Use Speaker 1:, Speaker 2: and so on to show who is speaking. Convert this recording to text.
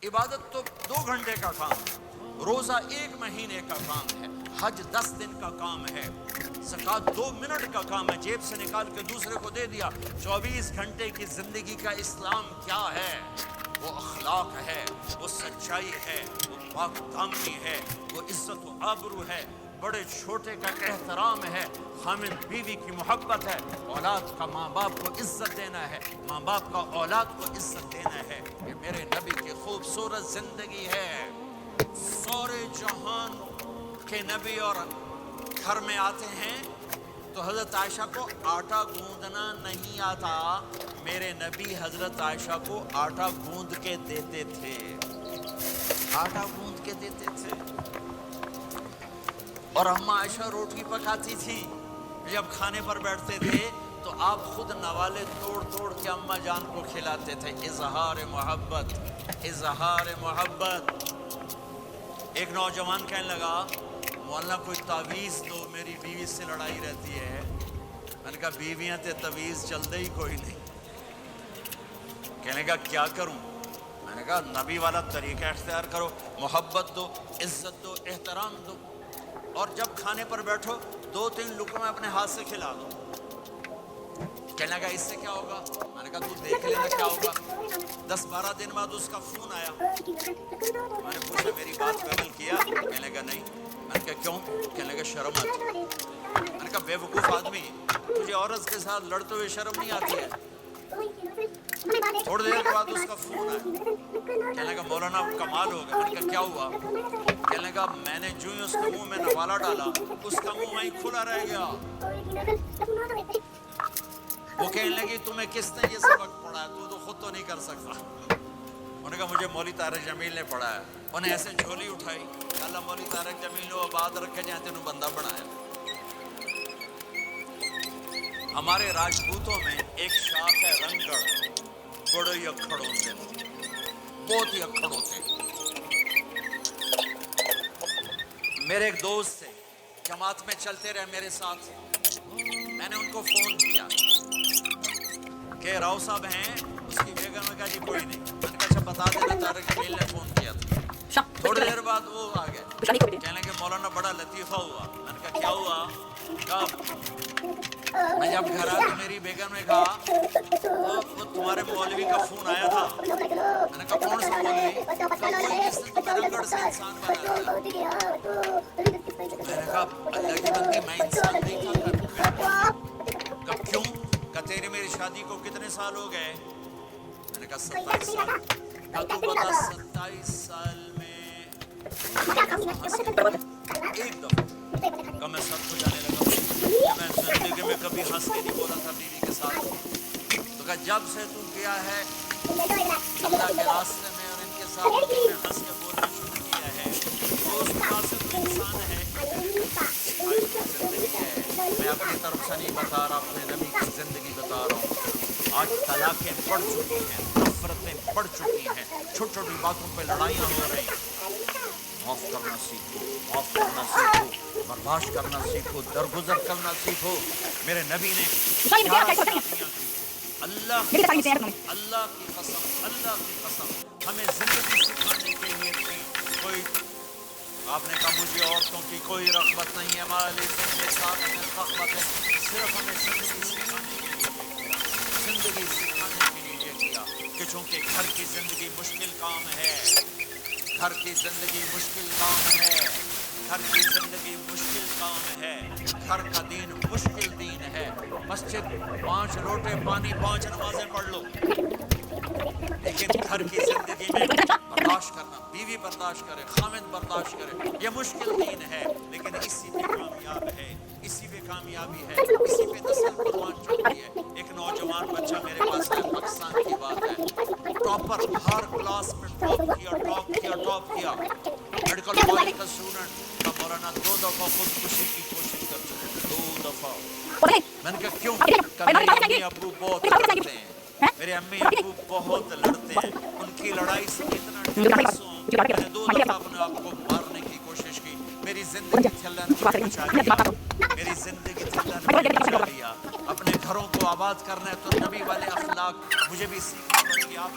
Speaker 1: इबादत तो 2 घंटे का काम है, रोज़ा 1 महीने का काम है, हज 10 दिन का काम है, ज़कात 2 मिनट का काम है, जेब से निकाल के दूसरे को दे दिया। 24 घंटे की ज़िंदगी का इस्लाम क्या है? वो अखलाक है, वो सच्चाई है, वो पाक दामनी है, वो इज़्ज़त व आबरू है, बड़े छोटे का एहतराम है, खामिद बीवी की मोहब्बत है, औलाद का माँ बाप को इज़्ज़त देना है, माँ बाप का औलाद को इज़्ज़त देना है। ये मेरे नबी की खूबसूरत ज़िंदगी है। सारे जहान के नबी और घर में आते हैं तो हज़रत आयशा को आटा गूंदना नहीं आता, मेरे नबी हज़रत आयशा को आटा गूंद के देते थे, आटा गूंद के देते थे। और अम्मा आयशा रोटी पकाती थी, जब खाने पर बैठते थे तो आप खुद नवाले तोड़ तोड़ के अम्मा जान को खिलाते थे। इजहार मोहब्बत, इजहार मोहब्बत। एक नौजवान कहने लगा, मौलाना कोई तावीज़ दो, मेरी बीवी से लड़ाई रहती है। मैंने कहा बीवियाँ ते तवीज़ चलते ही कोई नहीं। कहने लगा क्या करूँ? मैंने कहा नबी वाला तरीका इख्तियार करो, मोहब्बत दो, इज़्ज़त दो, एहतराम दो, और जब खाने पर बैठो 2-3 लुक़मे अपने हाथ से खिला दो। कहने लगा इससे क्या होगा? मैंने कहा तू देख लेना क्या होगा। 10-12 दिन बाद उसका फ़ोन आया, मैंने पूछा मेरी बात कबूल किया? कहने लगा नहीं। मैंने कहा क्यों? कहने लगा शर्म आती। मैंने कहा बेवकूफ़ आदमी, तुझे औरत के साथ लड़ते हुए शर्म नहीं आती है? थोड़ी देर के बाद उसका फ़ोन आया, कहने लगा मौलाना कमाल हो गया। मैंने कहा क्या हुआ? कहने लगा मैंने जो ही उसके मुंह में नवाला डाला, उसका मुंह वहीं खुला रह गया। वो कहने लगी तुम्हें किसने ये सबक पढ़ाया? तू तो खुद तो नहीं कर सकता। उन्होंने कहा मुझे मौली तारिक जमील ने पढ़ाया। उन्हें ऐसे झोली उठाई, अल्लाह मौली तारिक जमील को आबाद रखे जहाँ तेनू बंदा बनाया। हमारे राजपूतों में एक शाख है रंगगढ़, बड़े ही अक्खड़ होते, बहुत ही अक्खड़ होते। मेरे एक दोस्त थे, जमात में चलते रहे मेरे साथ। मैंने उनको फ़ोन किया कि राव साहब हैं, उसकी बेगम ने कहा जी कोई नहीं। मैंने कहा अच्छा बता देना तारिक जमील ने फ़ोन किया था। थोड़ी देर बाद वो आ गए, कहने लगे मौलाना बड़ा लतीफ़ा हुआ। मैंने कहा क्या हुआ? कब? मैं जब घर आया तो मेरी बेगम ने कहा वो तुम्हारे मौलवी का फ़ोन आया था। मैंने कहा कौन सा मौलवी? जिसने तुम्हें रंगगढ़ से इंसान बनाया। मैंने कहा अल्लाह की बंदी मैं इंसान नहीं था। कब क्यों? कहा तेरी मेरी शादी को कितने साल हो गए? मैंने कहा 27 साल। कहा तू बता 27 साल में एक दफ़ा? कहा मैं सब कुछ जाने लगा, मैं जिंदगी में कभी हंस के नहीं बोला था बीवी के साथ। तो कहा जब से तू गया है अल्लाह के रास्ते में और इनके साथ तुमने हंस के बोलना शुरू किया है, तो उस बात से तू इंसान है। मैं अपनी तरफ से नहीं बता रहा, अपने नबी की ज़िंदगी बता रहा हूँ। आज तलाक़ें बढ़ चुकी हैं, नफ़रतें बढ़ चुकी हैं, छोटी छोटी बातों पर लड़ाइयाँ हो रही हैं। माफ़ करना सीखो, माफ़ करना सीखो, बर्दाश्त करना सीखो, दरगुजर करना सीखो। मेरे नबी ने अल्लाह की कसम हमें ज़िंदगी सिखाने के लिए थी। कोई आपने कहा मुझे औरतों की कोई रग़बत नहीं है, हमारे साथ में रग़बत है, सिर्फ हमें ज़िंदगी सिखाने के लिए, ज़िंदगी सिखाने के लिए किया कि चूँकि घर की ज़िंदगी मुश्किल काम है, घर की ज़िंदगी मुश्किल काम है, घर की ज़िंदगी मुश्किल काम है, घर का दीन मुश्किल दीन है। मस्जिद 5 लोटे पानी 5 नमाज़ें पढ़ लो, लेकिन घर की ज़िंदगी में बर्दाश्त करना, बीवी बर्दाश्त करे, खामिद बर्दाश्त करे, ये मुश्किल दीन है। लेकिन इसी पे कामयाब है, इसी पे कामयाबी है, इसी पे नस्ल कुर्बान चुकी है। एक नौजवान बच्चा मेरे पास है, पाकिस्तान की बात है, टॉपर, हर क्लास में टॉप किया, मेडिकल कॉलेज का स्टूडेंट। अब मौलाना 2 दफ़ा खुदकुशी की कोशिश कर चुके, 2 दफ़ा। मैंने कहा क्यों? मेरे अम्मी अबू बहुत लड़ते हैं, मेरे अम्मी अबू बहुत लड़ते हैं, उनकी लड़ाई से इतना मैंने 2 दफ़ा अपने आप को मारने की कोशिश की। मेरी ज़िंदगी अल्लाह ने बचा लिया, मेरी ज़िंदगी अल्लाह ने बचा लिया। अपने घरों को आबाद करना है तो नबी वाले अखलाक मुझे भी सीखना पड़ेगी, आप